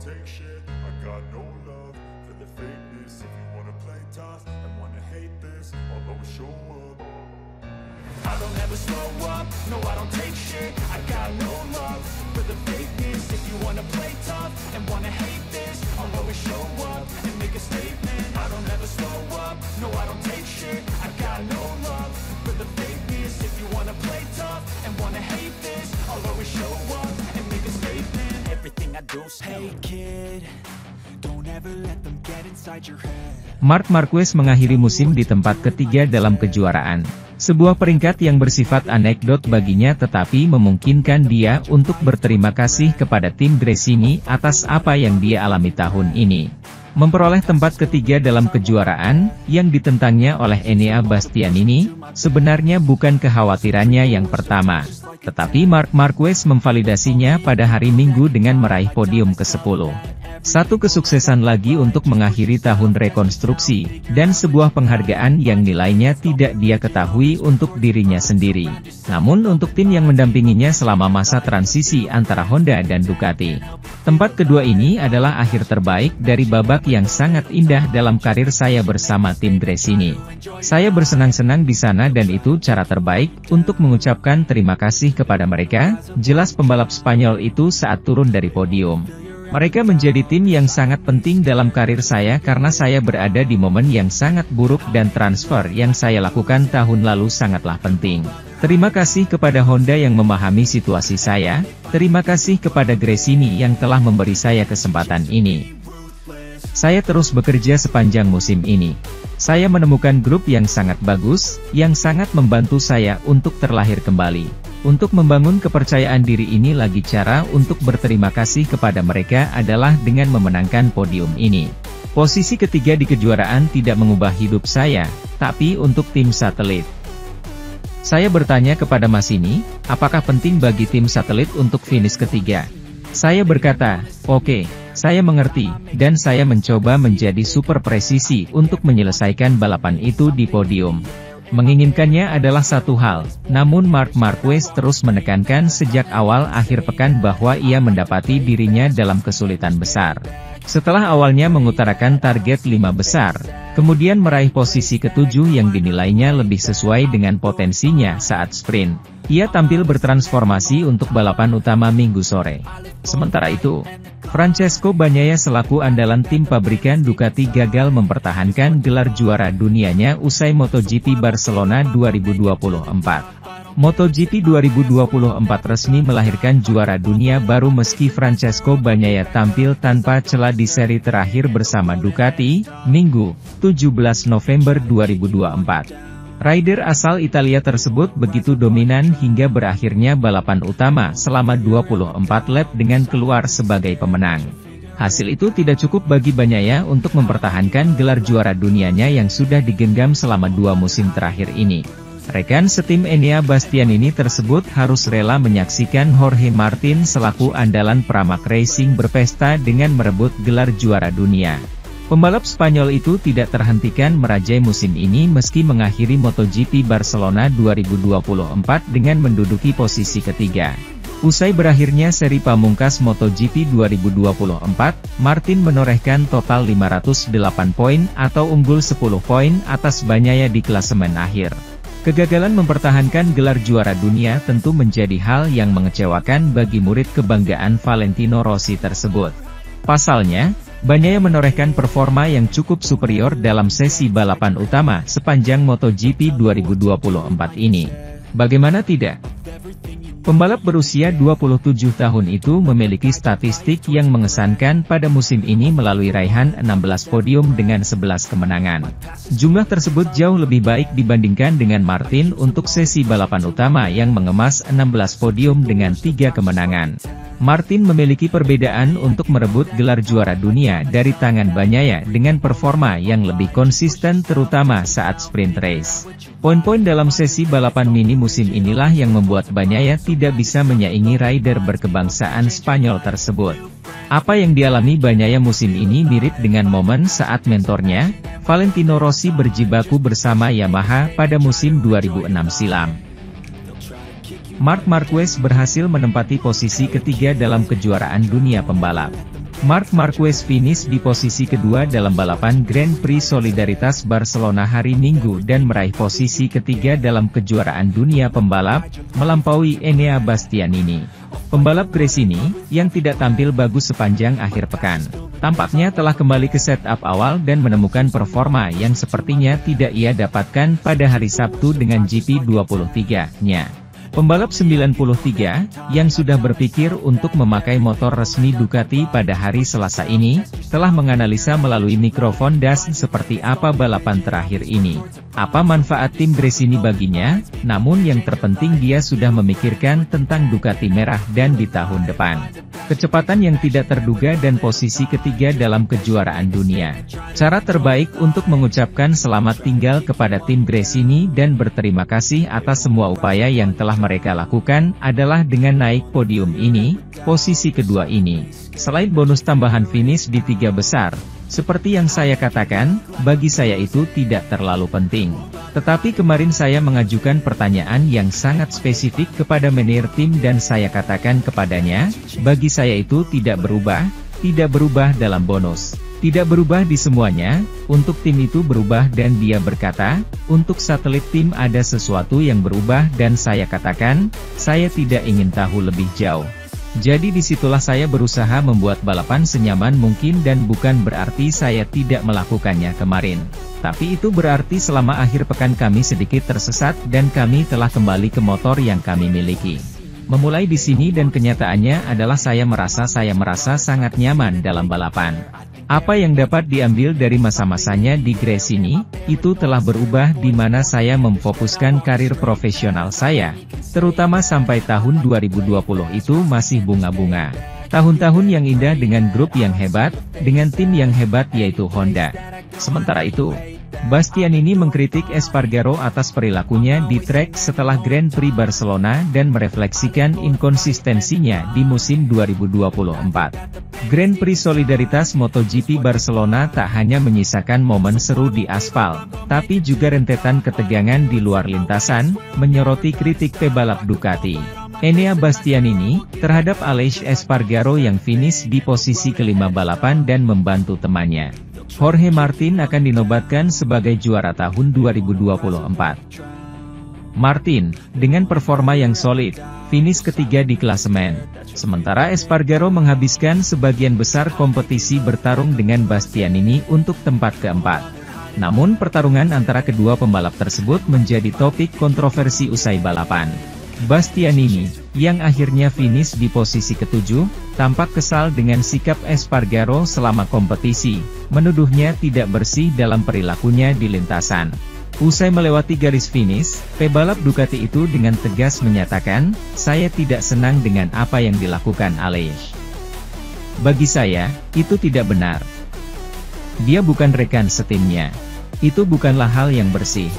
take shit. I got no love for the fakeness. If you wanna play tough and wanna hate this, I'll always show up. I don't ever slow up, no I don't take shit. I got no love for the fakeness. If you wanna play tough and wanna hate this, I'll always show up and make a statement. I don't ever slow up, no I don't take shit. I got no love for the fakeness. If you wanna play tough and wanna hate this, I'll always show up and make a statement. Everything I do, hey kid, don't ever let them get inside your head. Marc Marquez mengakhiri musim di tempat ketiga dalam kejuaraan. Sebuah peringkat yang bersifat anekdot baginya tetapi memungkinkan dia untuk berterima kasih kepada tim Gresini atas apa yang dia alami tahun ini. Memperoleh tempat ketiga dalam kejuaraan, yang ditentangnya oleh Enea Bastianini, sebenarnya bukan kekhawatirannya yang pertama. Tetapi Marc Marquez memvalidasinya pada hari Minggu dengan meraih podium ke-10. Satu kesuksesan lagi untuk mengakhiri tahun rekonstruksi, dan sebuah penghargaan yang nilainya tidak dia ketahui untuk dirinya sendiri. Namun untuk tim yang mendampinginya selama masa transisi antara Honda dan Ducati. Tempat kedua ini adalah akhir terbaik dari babak yang sangat indah dalam karir saya bersama tim Gresini. Saya bersenang-senang di sana dan itu cara terbaik untuk mengucapkan terima kasih kepada mereka, jelas pembalap Spanyol itu saat turun dari podium. Mereka menjadi tim yang sangat penting dalam karir saya karena saya berada di momen yang sangat buruk dan transfer yang saya lakukan tahun lalu sangatlah penting. Terima kasih kepada Honda yang memahami situasi saya, terima kasih kepada Gresini yang telah memberi saya kesempatan ini. Saya terus bekerja sepanjang musim ini. Saya menemukan grup yang sangat bagus, yang sangat membantu saya untuk terlahir kembali. Untuk membangun kepercayaan diri ini lagi cara untuk berterima kasih kepada mereka adalah dengan memenangkan podium ini. Posisi ketiga di kejuaraan tidak mengubah hidup saya, tapi untuk tim satelit. Saya bertanya kepada Masini, apakah penting bagi tim satelit untuk finish ketiga? Saya berkata, oke, saya mengerti, dan saya mencoba menjadi super presisi untuk menyelesaikan balapan itu di podium. Menginginkannya adalah satu hal, namun Marc Marquez terus menekankan sejak awal akhir pekan bahwa ia mendapati dirinya dalam kesulitan besar. Setelah awalnya mengutarakan target 5 besar, kemudian meraih posisi ke-7 yang dinilainya lebih sesuai dengan potensinya saat sprint, ia tampil bertransformasi untuk balapan utama Minggu sore. Sementara itu, Francesco Bagnaia selaku andalan tim pabrikan Ducati gagal mempertahankan gelar juara dunianya usai MotoGP Barcelona 2024. MotoGP 2024 resmi melahirkan juara dunia baru meski Francesco Bagnaia tampil tanpa celah di seri terakhir bersama Ducati, Minggu, 17 November 2024. Rider asal Italia tersebut begitu dominan hingga berakhirnya balapan utama selama 24 lap dengan keluar sebagai pemenang. Hasil itu tidak cukup bagi Bagnaia untuk mempertahankan gelar juara dunianya yang sudah digenggam selama 2 musim terakhir ini. Rekan setim Enea Bastianini tersebut harus rela menyaksikan Jorge Martin selaku andalan Pramac Racing berpesta dengan merebut gelar juara dunia. Pembalap Spanyol itu tidak terhentikan merajai musim ini meski mengakhiri MotoGP Barcelona 2024 dengan menduduki posisi ketiga. Usai berakhirnya seri pamungkas MotoGP 2024, Martin menorehkan total 508 poin atau unggul 10 poin atas Bagnaia di klasemen akhir. Kegagalan mempertahankan gelar juara dunia tentu menjadi hal yang mengecewakan bagi murid kebanggaan Valentino Rossi tersebut. Pasalnya, Bagnaia menorehkan performa yang cukup superior dalam sesi balapan utama sepanjang MotoGP 2024 ini. Bagaimana tidak? Pembalap berusia 27 tahun itu memiliki statistik yang mengesankan pada musim ini melalui raihan 16 podium dengan 11 kemenangan. Jumlah tersebut jauh lebih baik dibandingkan dengan Martin untuk sesi balapan utama yang mengemas 16 podium dengan 3 kemenangan. Martin memiliki perbedaan untuk merebut gelar juara dunia dari tangan Bagnaia dengan performa yang lebih konsisten terutama saat sprint race. Poin-poin dalam sesi balapan mini musim inilah yang membuat Bagnaia tidak bisa menyaingi rider berkebangsaan Spanyol tersebut. Apa yang dialami Bagnaia musim ini mirip dengan momen saat mentornya, Valentino Rossi berjibaku bersama Yamaha pada musim 2006 silam. Marc Marquez berhasil menempati posisi ketiga dalam kejuaraan dunia pembalap. Marc Marquez finish di posisi kedua dalam balapan Grand Prix Solidaritas Barcelona hari Minggu dan meraih posisi ketiga dalam kejuaraan dunia pembalap, melampaui Enea Bastianini. Pembalap Gresini, yang tidak tampil bagus sepanjang akhir pekan, tampaknya telah kembali ke setup awal dan menemukan performa yang sepertinya tidak ia dapatkan pada hari Sabtu dengan GP23-nya. Pembalap 93, yang sudah berpikir untuk memakai motor resmi Ducati pada hari Selasa ini, telah menganalisa melalui mikrofon DAS seperti apa balapan terakhir ini. Apa manfaat tim Gresini baginya, namun yang terpenting dia sudah memikirkan tentang Ducati merah dan di tahun depan. Kecepatan yang tidak terduga dan posisi ketiga dalam kejuaraan dunia. Cara terbaik untuk mengucapkan selamat tinggal kepada tim Gresini dan berterima kasih atas semua upaya yang telah mereka lakukan adalah dengan naik podium ini, posisi kedua ini. Selain bonus tambahan finish di 3 besar, seperti yang saya katakan, bagi saya itu tidak terlalu penting. Tetapi kemarin saya mengajukan pertanyaan yang sangat spesifik kepada manajer tim dan saya katakan kepadanya, bagi saya itu tidak berubah dalam bonus. Tidak berubah di semuanya, untuk tim itu berubah dan dia berkata, untuk satelit tim ada sesuatu yang berubah dan saya katakan, saya tidak ingin tahu lebih jauh. Jadi disitulah saya berusaha membuat balapan senyaman mungkin dan bukan berarti saya tidak melakukannya kemarin. Tapi itu berarti selama akhir pekan kami sedikit tersesat dan kami telah kembali ke motor yang kami miliki. Memulai di sini dan kenyataannya adalah saya merasa sangat nyaman dalam balapan. Apa yang dapat diambil dari masa-masanya di Gresini, itu telah berubah di mana saya memfokuskan karir profesional saya, terutama sampai tahun 2020 itu masih bunga-bunga. Tahun-tahun yang indah dengan grup yang hebat, dengan tim yang hebat yaitu Honda. Sementara itu, Bastianini mengkritik Espargaro atas perilakunya di trek setelah Grand Prix Barcelona dan merefleksikan inkonsistensinya di musim 2024. Grand Prix Solidaritas MotoGP Barcelona tak hanya menyisakan momen seru di aspal, tapi juga rentetan ketegangan di luar lintasan, menyoroti kritik pebalap Ducati, Enea Bastianini, terhadap Aleix Espargaro yang finish di posisi kelima balapan dan membantu temannya, Jorge Martin akan dinobatkan sebagai juara tahun 2024. Martin, dengan performa yang solid, finish ketiga di klasemen. Sementara Espargaro menghabiskan sebagian besar kompetisi bertarung dengan Bastianini untuk tempat keempat. Namun pertarungan antara kedua pembalap tersebut menjadi topik kontroversi usai balapan. Bastianini, yang akhirnya finish di posisi ketujuh, tampak kesal dengan sikap Espargaro selama kompetisi, menuduhnya tidak bersih dalam perilakunya di lintasan. Usai melewati garis finish, pebalap Ducati itu dengan tegas menyatakan, saya tidak senang dengan apa yang dilakukan Aleix. Bagi saya, itu tidak benar. Dia bukan rekan setimnya. Itu bukanlah hal yang bersih.